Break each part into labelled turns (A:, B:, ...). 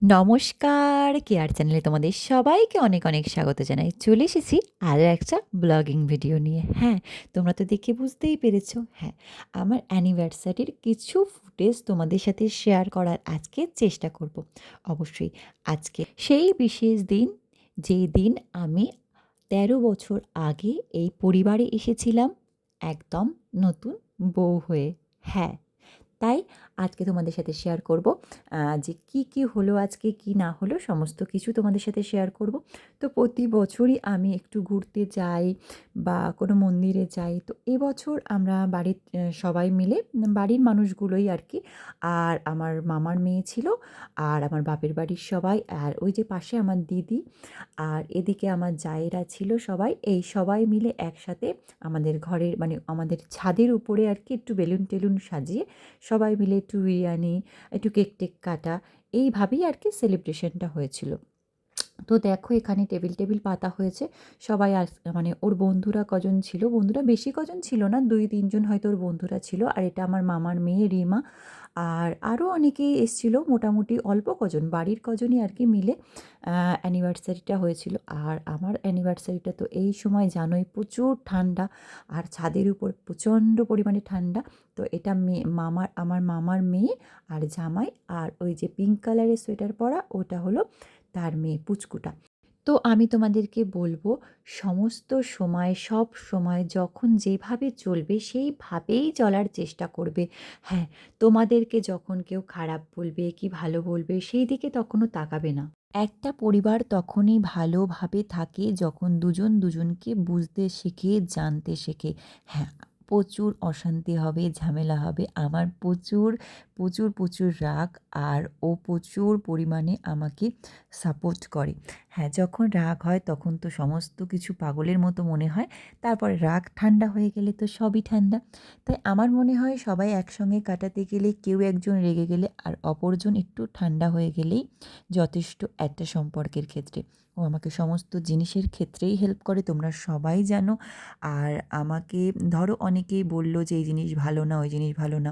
A: নমস্কার! কেয়ার চ্যানেলে তোমাদের সবাইকে অনেক, অনেক স্বাগত জানাই। চলে এসেছি আরও একটা ব্লগিং ভিডিও নিয়ে। হ্যাঁ, তোমরা তো দেখে বুঝতেই পেরেছো। হ্যাঁ, আমার অ্যানিভার্সারির কিছু ফুটেজ তোমাদের সাথে শেয়ার করার আজকে চেষ্টা করব। অবশ্যই আজকে সেই বিশেষ দিন, যেই দিন আমি ১৩ বছর আগে এই পরিবারে এসেছিলাম একদম নতুন বউ হয়ে। হ্যাঁ। তাই আজকে তোমাদের সাথে শেয়ার করব যে কি হলো আজকে, কি না হলো সমস্ত কিছু তোমাদের সাথে শেয়ার করব। তো প্রতি বছরই আমি একটু ঘুরতে যাই বা কোনো মন্দিরে যাই। তো এবছর আমরা বাড়ির সবাই মিলে বাড়ির মানুষগুলোই আর কি, আর আমার মামার মেয়ে ছিল, আর আমার বাপের বাড়ির সবাই, আর ওই যে পাশে আমার দিদি, আর এদিকে আমার জায়েরা ছিল সবাই। এই সবাই মিলে একসাথে আমাদের ঘরের মানে আমাদের ছাদের উপরে আর কি একটু বেলুন টেলুন সাজিয়ে সবাই মিলে একটু বিরিয়ানি, একটু কেক টেক কাটা, এইভাবেই আর কি সেলিব্রেশনটা হয়েছিল। তো দেখো এখানে টেবিল টেবিল পাতা হয়েছে। সবাই মানে ওর বন্ধুরা কজন ছিল, বন্ধুরা বেশি কজন ছিল না, ২-৩ জন হয়তো ওর বন্ধুরা ছিল। আর এটা আমার মামার মেয়ে রিমা। আর আরও অনেকেই এসছিল, মোটামুটি অল্প কজন, বাড়ির কজনই আর কি মিলে অ্যানিভার্সারিটা হয়েছিল। আর আমার অ্যানিভার্সারিটা তো এই সময় জানোই প্রচুর ঠান্ডা, আর ছাদের উপর প্রচণ্ড পরিমাণে ঠান্ডা। তো এটা আমার মামার মেয়ে আর জামাই, আর ওই যে পিঙ্ক কালারের সোয়েটার পরা ওটা হলো তার মেয়ে পুচকুটা। তো আমি তোমাদেরকে বলবো, সমস্ত সময় সব সময় যখন যেভাবে চলবে সেইভাবেই চলার চেষ্টা করবে। হ্যাঁ, তোমাদেরকে যখন কেউ খারাপ বলবে কি ভালো বলবে সেই দিকে তখনও তাকাবে না। একটা পরিবার তখনই ভালোভাবে থাকে যখন দুজন দুজনকে বুঝতে শেখে, জানতে শেখে। হ্যাঁ, প্রচুর অশান্তি হবে, ঝামেলা হবে। আমার প্রচুর, প্রচুর, প্রচুর রাগ, আর ও প্রচুর পরিমাণে আমাকে সাপোর্ট করে। হ্যাঁ, যখন রাগ হয় তখন তো সমস্ত কিছু পাগলের মতো মনে হয়। তারপরে রাগ ঠান্ডা হয়ে গেলে তো সবই ঠান্ডা। তাই আমার মনে হয় সবাই একসঙ্গে কাটাতে গেলে কেউ একজন রেগে গেলে আর অপরজন একটু ঠান্ডা হয়ে গেলেই যথেষ্ট একটা সম্পর্কের ক্ষেত্রে। ও আমাকে সমস্ত জিনিসের ক্ষেত্রেই হেল্প করে, তোমরা সবাই জানো। আর আমাকে ধরো অনেকেই বলল যে এই জিনিস ভালো না, ওই জিনিস ভালো না।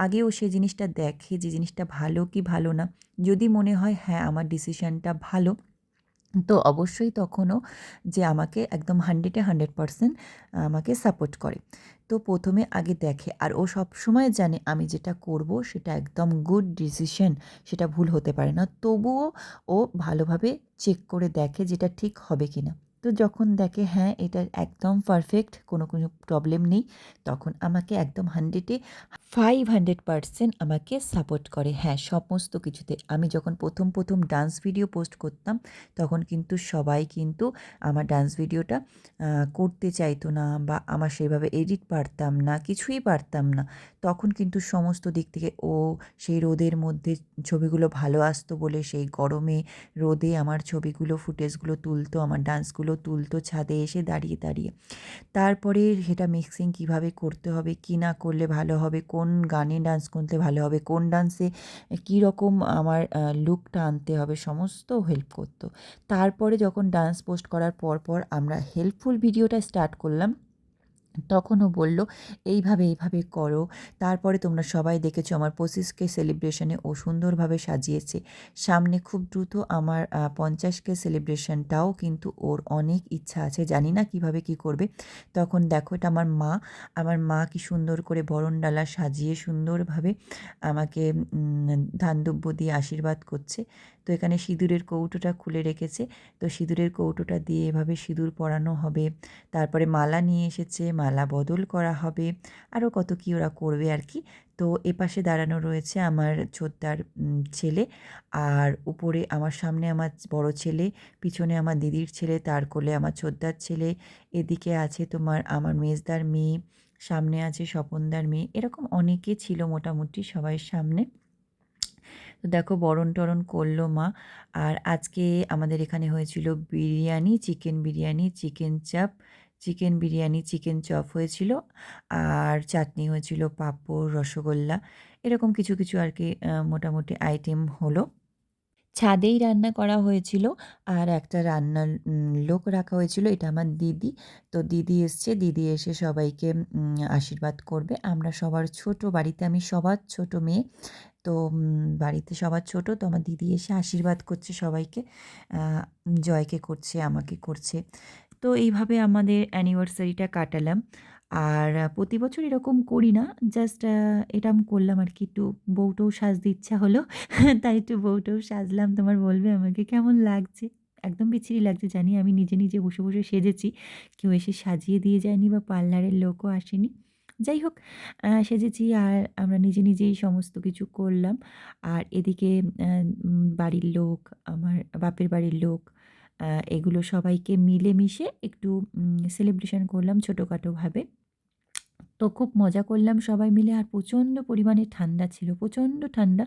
A: আগেও সে জিনিসটা দেখে যে জিনিসটা ভালো কি ভালো না। যদি মনে হয় হ্যাঁ আমার ডিসিশানটা ভালো, তো অবশ্যই তখনও যে আমাকে একদম 100-এ 100% আমাকে সাপোর্ট করে। তো ১ম এ আগে দেখে, আর ও সবসময় জানে আমি যেটা করব সেটা একদম গুড ডিসিশন, সেটা ভুল হতে পারে না। তবুও ও ভালোভাবে চেক করে দেখে যেটা ঠিক হবে কিনা। তো যখন দেখে হ্যাঁ, এটা একদম পারফেক্ট, কোনো প্রবলেম নেই, তখন আমাকে একদম 100-এ 500% আমাকে সাপোর্ট করে। হ্যাঁ, সমস্ত কিছুতে। আমি যখন প্রথম ডান্স ভিডিও পোস্ট করতাম, তখন কিন্তু সবাই কিন্তু আমার ডান্স ভিডিওটা করতে চাইতো না, বা আমার সেইভাবে এডিট পারতাম না, কিছুই পারতাম না। তখন কিন্তু সমস্ত দিক থেকে ও সেই রোদের মধ্যে ছবিগুলো ভালো আসতো বলে সেই গরমে রোদে আমার ছবিগুলো ফুটেজগুলো তুলতো, আমার ডান্সগুলো তুলতো ছাদে এসে দাঁড়িয়ে, দাঁড়িয়ে। তারপরে সেটা মিক্সিং কীভাবে করতে হবে, কী না করলে ভালো হবে, কোন গানে ডান্স করলে ভালো হবে, কোন ডান্সে কীরকম আমার লুকটা আনতে হবে, সমস্ত হেল্প করতো। তারপরে যখন ডান্স পোস্ট করার পর আমরা হেল্পফুল ভিডিওটা স্টার্ট করলাম, তখন ও বলল, "এইভাবে, এইভাবে করো।" তারপরে তোমরা সবাই দেখেছো আমার 25K সেলিব্রেশনে ও সুন্দরভাবে সাজিয়েছে। সামনে খুব দ্রুত আমার 50K সেলিব্রেশনটাও কিন্তু ওর অনেক ইচ্ছা আছে। জানি না কীভাবে কী করবে। তখন দেখো এটা আমার মা কি সুন্দর করে বরণডালা সাজিয়ে সুন্দরভাবে আমাকে ধান-দুব্য দিয়ে আশীর্বাদ করছে। তো এখানে সিঁদুরের কৌটোটা খুলে রেখেছে। তো সিঁদুরের কৌটোটা দিয়ে এভাবে সিঁদুর পরানো হবে। তারপরে মালা নিয়ে এসেছে, মালা বদল করা হবে, আরও কত কী ওরা করবে আর কি। তো এপাশে দাঁড়ানো রয়েছে আমার ছোটদার ছেলে, আর উপরে আমার সামনে আমার বড় ছেলে, পিছনে আমার দিদির ছেলে, তার কোলে আমার ছোটদার ছেলে, এদিকে আছে তোমার আমার মেজদার মেয়ে, সামনে আছে স্বপনদার মেয়ে, এরকম অনেকে ছিল মোটামুটি সবার সামনে। তো দেখো বরণ-টরণ করলো মা। আর আজকে আমাদের এখানে হয়েছিল বিরিয়ানি, চিকেন বিরিয়ানি, চিকেন চাপ, চিকেন বিরিয়ানি, চিকেন চপ হয়েছিল, আর চাটনি হয়েছিল, পাঁপড়, রসগোল্লা, এরকম কিছু, কিছু আর কি মোটামুটি আইটেম হলো। ছাদেই রান্না করা হয়েছিল, আর একটা রান্নার লোক রাখা হয়েছিল, এটা আমার দিদি। তো দিদি এসছে, দিদি এসে সবাইকে আশীর্বাদ করবে। আমরা সবার ছোট, বাড়িতে আমি সবার ছোট মেয়ে। তো বাড়িতে সবার ছোট, তো আমার দিদি এসে আশীর্বাদ করছে সবাইকে। আ জয়কে করছে, আমাকে করছে। তো এইভাবে আমাদের অ্যানিভার্সারিটা কাটালাম। আর প্রতি বছর এরকম করি না। জাস্ট এরম করলাম আরকি, একটু বউ-টউ সাজতে ইচ্ছা হলো। তাই একটু বউ-টউ সাজলাম। তোমার বলবে আমাকে কেমন লাগছে? একদম বিচ্ছিরি লাগছে জানি। আমি নিজে, নিজে বসে, বসে সেজেছি। কেউ এসে সাজিয়ে দিয়ে যায়নি বা পার্লারের লোকও আসেনি। যাই হোক, সেজেছি আর আমরা নিজে, নিজেই সমস্ত কিছু করলাম। আর এদিকে বাড়ির লোক, আমার বাপের বাড়ির লোক, এগুলো সবাইকে মিলেমিশে একটু সেলিব্রেশন করলাম ছোটখাটোভাবে। তো খুব মজা করলাম সবাই মিলে, আর প্রচণ্ড পরিমাণে ঠান্ডা ছিল, প্রচণ্ড ঠান্ডা।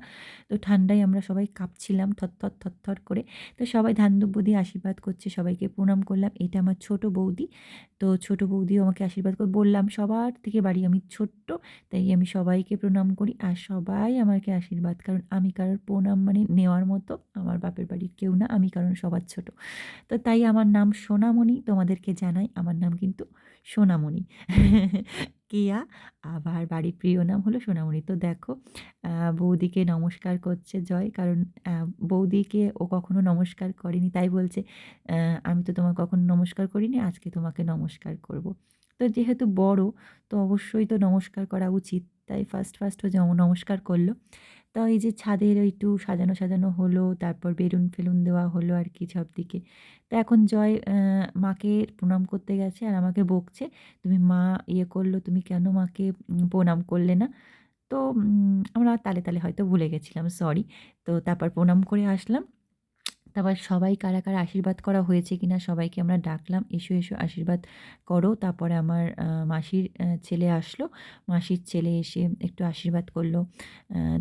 A: তো ঠান্ডায় আমরা সবাই কাঁপছিলাম থরথর, থরথর করে। তো সবাই ধান দুব্য দিয়ে আশীর্বাদ করছে, সবাইকে প্রণাম করলাম। এটা আমার ছোট বৌদি। তো ছোট বৌদিও আমাকে আশীর্বাদ করে, বললাম সবার থেকে বাড়ি আমি ছোট্ট, তাই আমি সবাইকে প্রণাম করি আর সবাই আমাকে আশীর্বাদ। কারণ আমি কারোর প্রণাম মানে নেওয়ার মতো আমার বাপের বাড়ির কেউ না, আমি কারণ সবার ছোট। তো তাই আমার নাম সোনামণি। তোমাদেরকে জানাই আমার নাম কিন্তু সোনামণি। কেয়া, আবার বাড়ির প্রিয় নাম হলো সোনামণি। তো দেখো, বৌদিকে নমস্কার করছে জয়। কারণ বৌদিকে ও কখনো নমস্কার করেনি। তাই বলছে, "অ্যা আমি তো তোমাকে কখনো নমস্কার করিনি, আজকে তোমাকে নমস্কার করব।" তো যেহেতু বড়, তো অবশ্যই তো নমস্কার করা উচিত। তাই ফার্স্ট ও নমস্কার করল। তো এই যে ছাদের একটু সাজানো, সাজানো হলো, তারপর বেলুন-ফেলুন দেওয়া হলো আরকি সবদিকে। তো এখন জয় মাকে প্রণাম করতে গেছে আর আমাকে বকছে, "তুমি মা ইয়ে করলো, তুমি কেন মাকে প্রণাম করলে না?" তো আমরা তালে, তালে হয়তো ভুলে গেছিলাম, সরি। তো তারপর প্রণাম করে আসলাম। তারপর সবাই কারা, কারা আশীর্বাদ করা হয়েছে কিনা সবাইকে আমরা ডাকলাম, "এসো, এসো আশীর্বাদ করো।" তারপরে আমার মাসির ছেলে আসলো। মাসির ছেলে এসে একটু আশীর্বাদ করলো।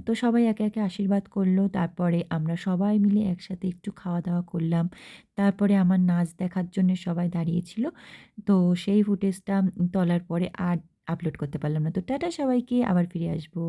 A: তো সবাই একে, একে আশীর্বাদ করলো। তারপরে আমরা সবাই মিলে একসাথে একটু খাওয়া-দাওয়া করলাম। তারপরে আমার নাচ দেখার জন্যে সবাই দাঁড়িয়েছিল। তো সেই ফুটেজটা তোলার পরে আর আপলোড করতে পারলাম না। তো টাটা সবাইকে, আবার ফিরে আসবো।